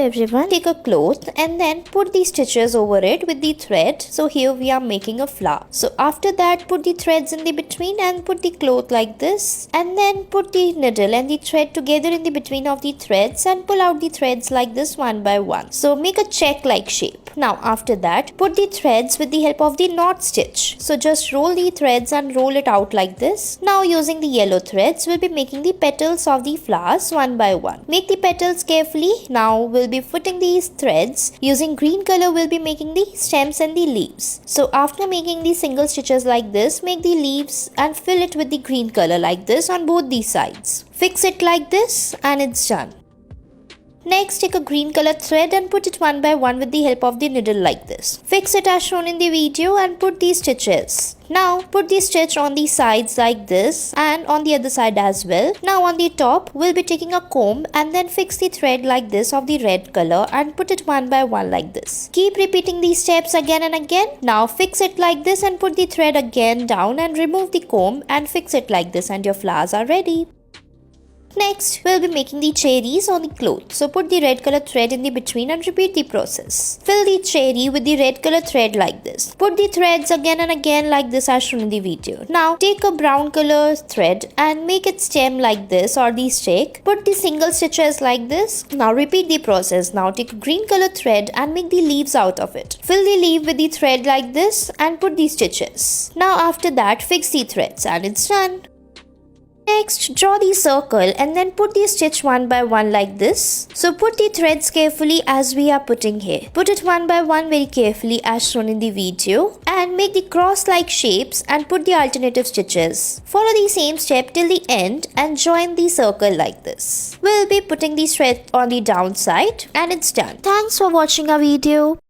everyone, take a cloth and then put the stitches over it with the thread. So here we are making a flower. So after that, put the threads in the between and put the cloth like this, and then put the needle and the thread together in the between of the threads and pull out the threads like this one by one. So make a check like shape. Now after that, put the threads with the help of the knot stitch. So just roll the threads and roll it out like this. Now using the yellow threads, we'll be making the petals of the flowers one by one. Make the petals carefully. Now we'll be footing these threads. Using green color, we'll be making the stems and the leaves. So after making the single stitches like this, make the leaves and fill it with the green color like this on both these sides. Fix it like this and it's done. Next, take a green color thread and put it one by one with the help of the needle like this. Fix it as shown in the video and put these stitches. Now put the stitch on the sides like this and on the other side as well. Now on the top, we'll be taking a comb and then fix the thread like this of the red color and put it one by one like this. Keep repeating these steps again and again. Now fix it like this and put the thread again down and remove the comb and fix it like this and your flowers are ready. Next, we'll be making the cherries on the cloth. So put the red color thread in the between and repeat the process. Fill the cherry with the red color thread like this. Put the threads again and again like this as shown in the video. Now take a brown color thread and make it stem like this or the stick. Put the single stitches like this. Now repeat the process. Now take a green color thread and make the leaves out of it. Fill the leaf with the thread like this and put the stitches. Now after that, fix the threads and it's done. Next, draw the circle and then put the stitch one by one like this. So put the threads carefully as we are putting here. Put it one by one very carefully as shown in the video and make the cross like shapes and put the alternative stitches. Follow the same step till the end and join the circle like this. We'll be putting the thread on the downside and it's done. Thanks for watching our video.